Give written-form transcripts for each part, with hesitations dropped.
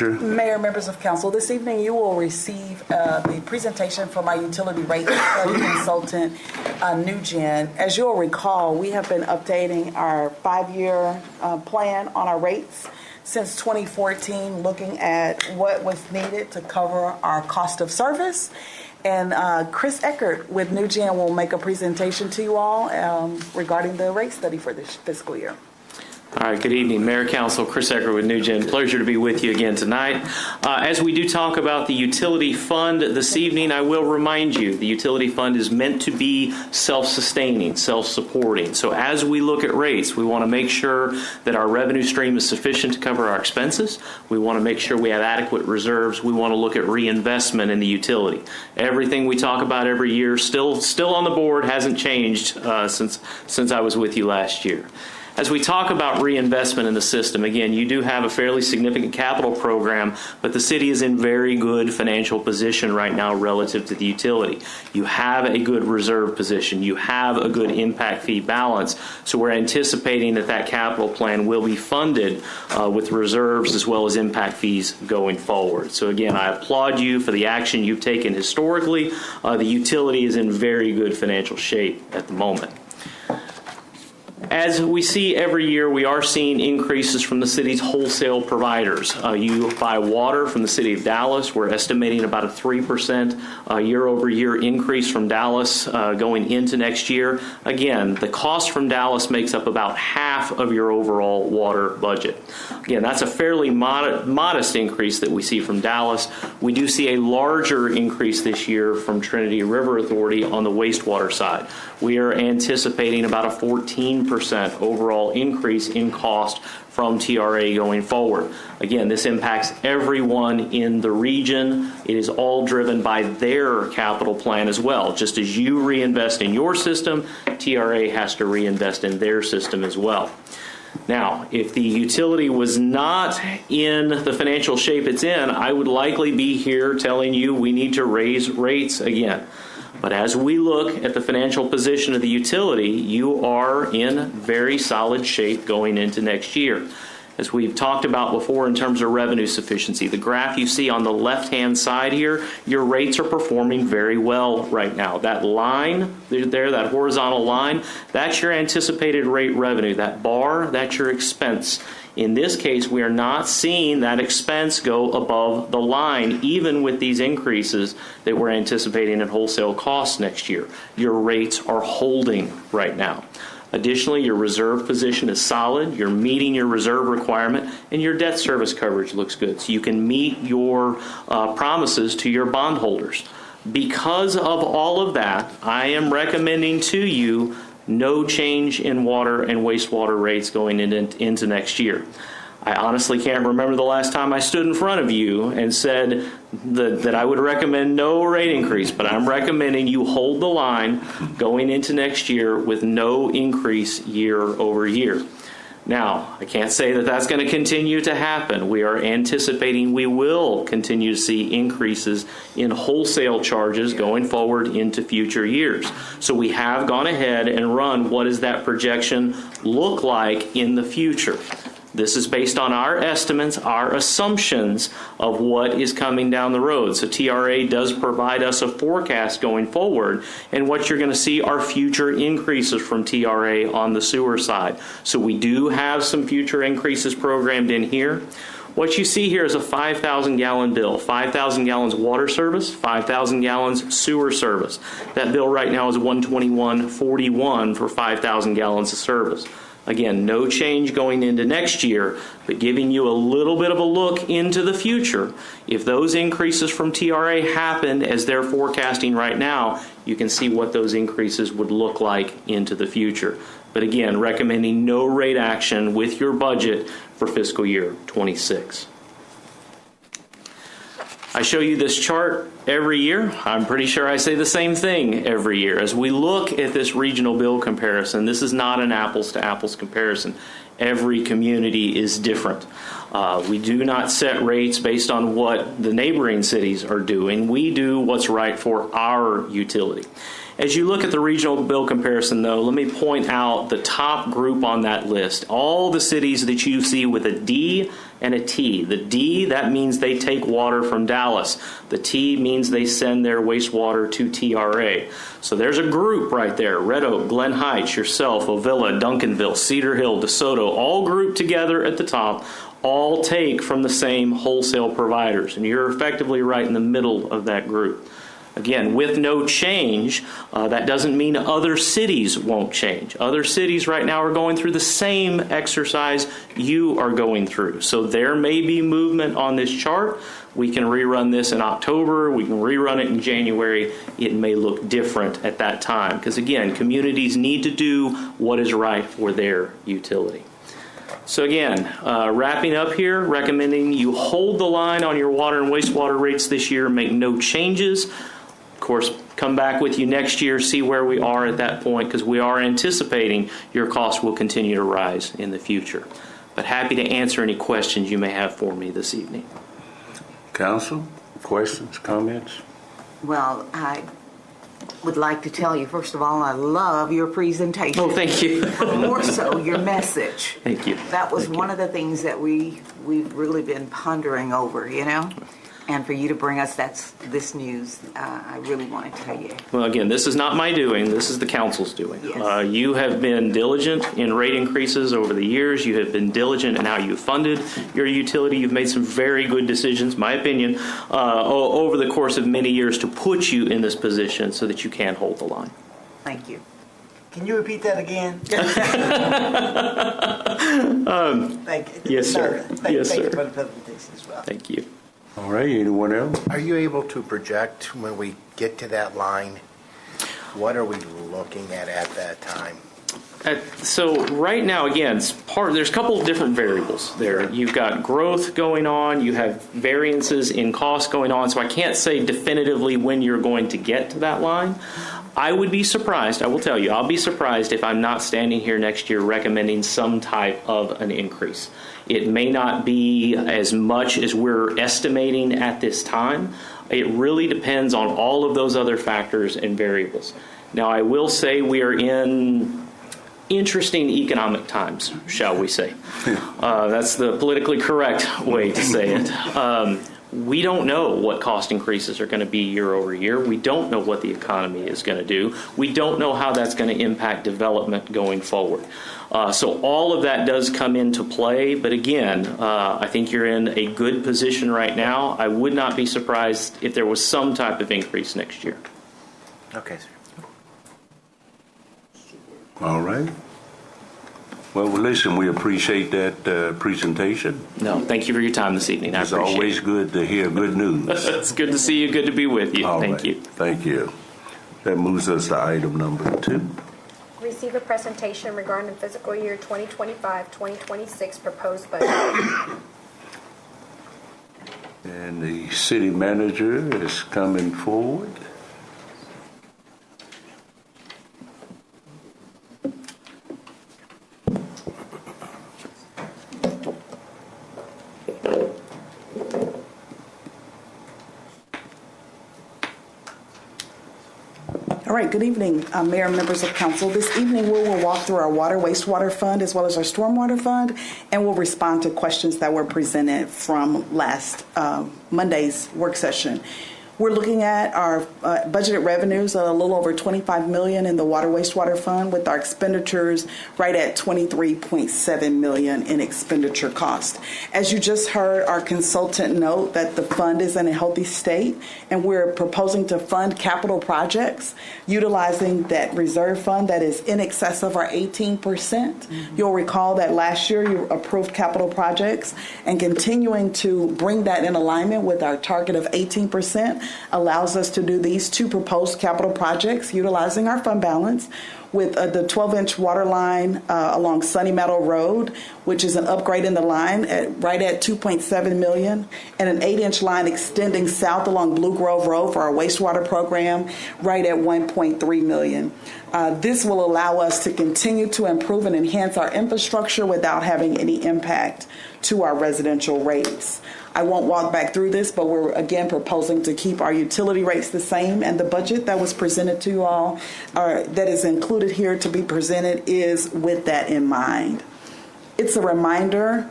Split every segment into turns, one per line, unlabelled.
Mayor, members of council, this evening you will receive the presentation from our utility rate consultant, NewGen. As you'll recall, we have been updating our 5-year plan on our rates since 2014, looking at what was needed to cover our cost of service. And Chris Eckert with NewGen will make a presentation to you all regarding the rate study for this fiscal year.
All right, good evening, Mayor, Council, Chris Eckert with NewGen. Pleasure to be with you again tonight. As we do talk about the utility fund this evening, I will remind you the utility fund is meant to be self-sustaining, self-supporting. So as we look at rates, we want to make sure that our revenue stream is sufficient to cover our expenses. We want to make sure we have adequate reserves. We want to look at reinvestment in the utility. Everything we talk about every year still on the board, hasn't changed since I was with you last year. As we talk about reinvestment in the system, again, you do have a fairly significant capital program, but the city is in very good financial position right now relative to the utility. You have a good reserve position. You have a good impact fee balance. So we're anticipating that capital plan will be funded with reserves as well as impact fees going forward. So again, I applaud you for the action you've taken historically. The utility is in very good financial shape at the moment. As we see every year, we are seeing increases from the city's wholesale providers. You buy water from the city of Dallas. We're estimating about a 3% year-over-year increase from Dallas going into next year. Again, the cost from Dallas makes up about half of your overall water budget. Again, that's a fairly modest increase that we see from Dallas. We do see a larger increase this year from Trinity River Authority on the wastewater side. We are anticipating about a 14% overall increase in cost from TRA going forward. Again, this impacts everyone in the region. It is all driven by their capital plan as well. Just as you reinvest in your system, TRA has to reinvest in their system as well. Now, if the utility was not in the financial shape it's in, I would likely be here telling you we need to raise rates again. But as we look at the financial position of the utility, you are in very solid shape going into next year. As we've talked about before in terms of revenue sufficiency, the graph you see on the left-hand side here, your rates are performing very well right now. That line there, that horizontal line, that's your anticipated rate revenue. That bar, that's your expense. In this case, we are not seeing that expense go above the line, even with these increases that we're anticipating in wholesale costs next year. Your rates are holding right now. Additionally, your reserve position is solid. You're meeting your reserve requirement, and your debt service coverage looks good. So you can meet your promises to your bondholders. Because of all of that, I am recommending to you no change in water and wastewater rates going into next year. I honestly can't remember the last time I stood in front of you and said that I would recommend no rate increase, but I'm recommending you hold the line going into next year with no increase year over year. Now, I can't say that that's going to continue to happen. We are anticipating we will continue to see increases in wholesale charges going forward into future years. So we have gone ahead and run what does that projection look like in the future. This is based on our estimates, our assumptions of what is coming down the road. So TRA does provide us a forecast going forward, and what you're going to see are future increases from TRA on the sewer side. So we do have some future increases programmed in here. What you see here is a 5,000 gallon bill, 5,000 gallons water service, 5,000 gallons sewer service. That bill right now is $121.41 for 5,000 gallons of service. Again, no change going into next year, but giving you a little bit of a look into the future. If those increases from TRA happen as they're forecasting right now, you can see what those increases would look like into the future. But again, recommending no rate action with your budget for fiscal year 26. I show you this chart every year. I'm pretty sure I say the same thing every year. As we look at this regional bill comparison, this is not an apples to apples comparison. Every community is different. We do not set rates based on what the neighboring cities are doing. We do what's right for our utility. As you look at the regional bill comparison, though, let me point out the top group on that list. All the cities that you see with a D and a T. The D, that means they take water from Dallas. The T means they send their wastewater to TRA. So there's a group right there. Red Oak, Glen Heights, yourself, Ovilla, Duncanville, Cedar Hill, DeSoto, all grouped together at the top, all take from the same wholesale providers. And you're effectively right in the middle of that group. Again, with no change, that doesn't mean other cities won't change. Other cities right now are going through the same exercise you are going through. So there may be movement on this chart. We can rerun this in October. We can rerun it in January. It may look different at that time. Because again, communities need to do what is right for their utility. So again, wrapping up here, recommending you hold the line on your water and wastewater rates this year, make no changes. Of course, come back with you next year, see where we are at that point, because we are anticipating your costs will continue to rise in the future. But happy to answer any questions you may have for me this evening.
Council, questions, comments?
Well, I would like to tell you, first of all, I love your presentation.
Oh, thank you.
More so, your message.
Thank you.
That was one of the things that we've really been pondering over, you know? And for you to bring us this news, I really want to tell you.
Well, again, this is not my doing. This is the council's doing.
Yes.
You have been diligent in rate increases over the years. You have been diligent in how you funded your utility. You've made some very good decisions, my opinion, over the course of many years to put you in this position so that you can hold the line.
Thank you.
Can you repeat that again? Thank you.
Yes, sir.
Thank
Yes,
you
sir.
for the presentation as well.
Thank you.
All right, anyone else?
Are you able to project when we get to that line? What are we looking at that time?
So right now, again, there's a couple of different variables there. You've got growth going on. You have variances in cost going on. So I can't say definitively when you're going to get to that line. I would be surprised. I will tell you, I'll be surprised if I'm not standing here next year recommending some type of an increase. It may not be as much as we're estimating at this time. It really depends on all of those other factors and variables. Now, I will say we are in interesting economic times, shall we say. That's the politically correct way to say it. We don't know what cost increases are going to be year over year. We don't know what the economy is going to do. We don't know how that's going to impact development going forward. So all of that does come into play. But again, I think you're in a good position right now. I would not be surprised if there was some type of increase next year.
Okay, sir.
All right. Well, listen, we appreciate that presentation.
No, thank you for your time this evening. I
It's
appreciate
always
it.
good to hear good news.
It's good to see you. Good to be with you.
All
Thank
right.
you.
Thank you. That moves us to item number 2.
Receive a presentation regarding the fiscal year 2025-2026 proposed budget.
And the city manager is coming forward.
All right, good evening, Mayor and members of council. This evening we will walk through our water wastewater fund as well as our stormwater fund, and we'll respond to questions that were presented from last Monday's work session. We're looking at our budgeted revenues of a little over $25 million in the water wastewater fund, with our expenditures right at $23.7 million in expenditure cost. As you just heard our consultant note that the fund is in a healthy state, and we're proposing to fund capital projects utilizing that reserve fund that is in excess of our 18%. Mm-hmm. You'll recall that last year you approved capital projects, and continuing to bring that in alignment with our target of 18% allows us to do these 2 proposed capital projects utilizing our fund balance, with the 12-inch water line along Sunny Meadow Road, which is an upgrade in the line right at $2.7 million, and an 8-inch line extending south along Blue Grove Road for our wastewater program right at $1.3 million. This will allow us to continue to improve and enhance our infrastructure without having any impact to our residential rates. I won't walk back through this, but we're again proposing to keep our utility rates the same, and the budget that was presented to you all, or that is included here to be presented, is with that in mind. It's a reminder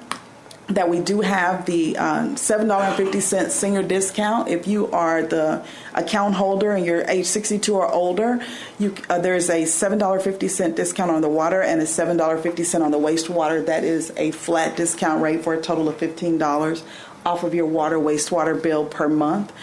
that we do have the $7.50 senior discount. If you are the account holder and you're age 62 or older, there's a $7.50 discount on the water and a $7.50 on the wastewater. That is a flat discount rate for a total of $15 off of your water wastewater bill per month.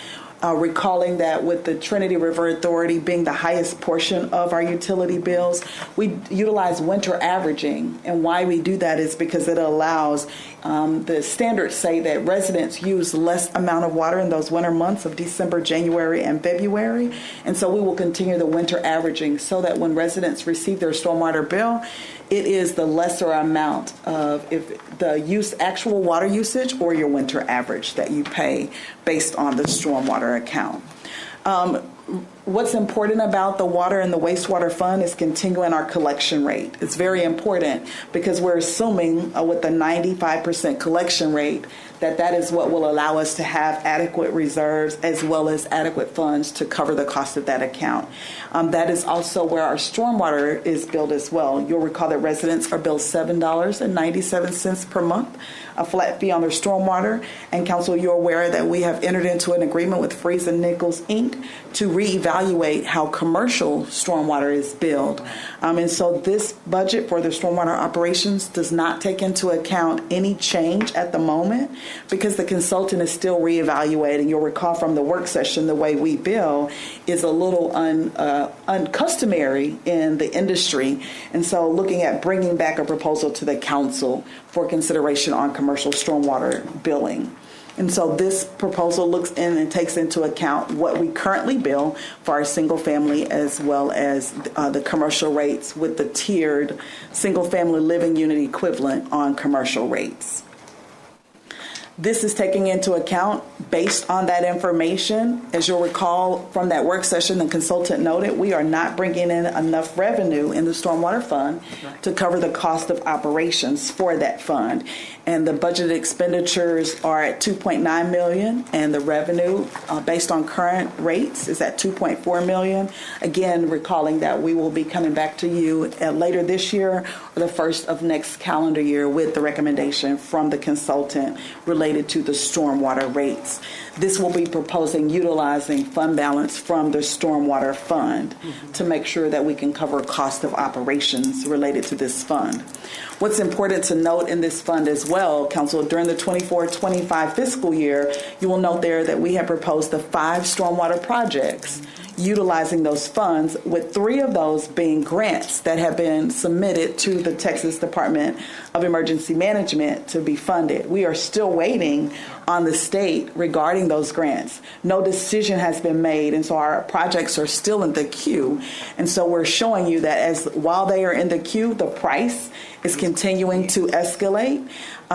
Recalling that with the Trinity River Authority being the highest portion of our utility bills, we utilize winter averaging. And why we do that is because it allows, the standards say that residents use less amount of water in those winter months of December, January, and February. And so we will continue the winter averaging so that when residents receive their stormwater bill, it is the lesser amount of if the actual water usage or your winter average that you pay based on the stormwater account. What's important about the water and the wastewater fund is continuing our collection rate. It's very important because we're assuming with the 95% collection rate that is what will allow us to have adequate reserves as well as adequate funds to cover the cost of that account. That is also where our stormwater is billed as well. You'll recall that residents are billed $7.97 per month, a flat fee on their stormwater. And Council, you're aware that we have entered into an agreement with Freeze and Nichols, Inc. to reevaluate how commercial stormwater is billed. And so this budget for the stormwater operations does not take into account any change at the moment because the consultant is still reevaluating. You'll recall from the work session, the way we bill is a little uncustomary in the industry. And so looking at bringing back a proposal to the council for consideration on commercial stormwater billing. And so this proposal looks in and takes into account what we currently bill for our single family as well as the commercial rates with the tiered single family living unit equivalent on commercial rates. This is taking into account based on that information. As you'll recall from that work session, the consultant noted we are not bringing in enough revenue in the stormwater fund to cover the cost of operations for that fund. And the budgeted expenditures are at $2.9 million, and the revenue based on current rates is at $2.4 million. Again, recalling that we will be coming back to you later this year or the first of next calendar year with the recommendation from the consultant related to the stormwater rates. This will be proposing utilizing fund balance from the stormwater fund to make sure that we can cover cost of operations related to this fund. What's important to note in this fund as well, Council, during the 24-25 fiscal year, you will note there that we have proposed the 5 stormwater projects utilizing those funds, with 3 of those being grants that have been submitted to the Texas Department of Emergency Management to be funded. We are still waiting on the state regarding those grants. No decision has been made, and so our projects are still in the queue. And so we're showing you that while they are in the queue, the price is continuing to escalate.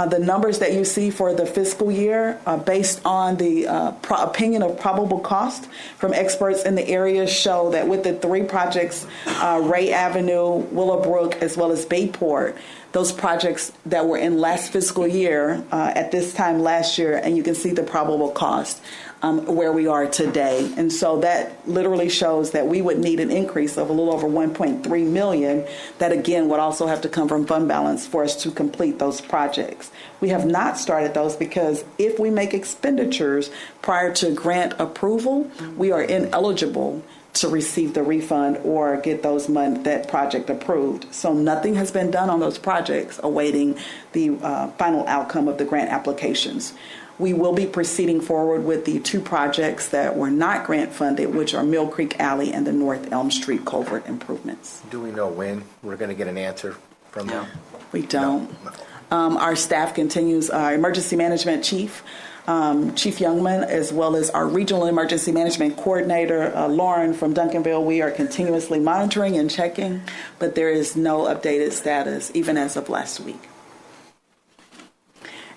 The numbers that you see for the fiscal year, based on the opinion of probable cost from experts in the area, show that with the 3 projects, Ray Avenue, Willowbrook, as well as Bayport, those projects that were in last fiscal year at this time last year, and you can see the probable cost where we are today. And so that literally shows that we would need an increase of a little over $1.3 million. That again would also have to come from fund balance for us to complete those projects. We have not started those because if we make expenditures prior to grant approval, we are ineligible to receive the refund or get that project approved. So nothing has been done on those projects awaiting the final outcome of the grant applications. We will be proceeding forward with the 2 projects that were not grant funded, which are Mill Creek Alley and the North Elm Street culvert improvements.
Do we know when we're going to get an answer from them?
We don't.
No.
Our staff continues, our emergency management chief, Chief Youngman, as well as our regional emergency management coordinator, Lauren from Duncanville. We are continuously monitoring and checking, but there is no updated status, even as of last week.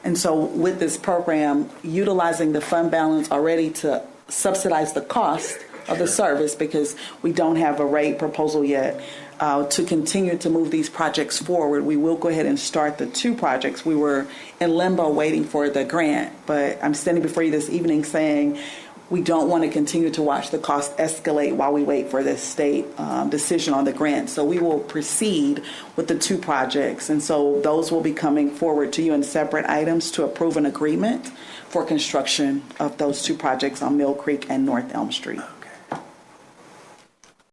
And so with this program, utilizing the fund balance already to subsidize the cost of the service, because we don't have a rate proposal yet, to continue to move these projects forward. We will go ahead and start the 2 projects. We were in limbo waiting for the grant, but I'm standing before you this evening saying we don't want to continue to watch the cost escalate while we wait for the state decision on the grant. So we will proceed with the 2 projects. And so those will be coming forward to you in separate items to approve an agreement for construction of those 2 projects on Mill Creek and North Elm Street.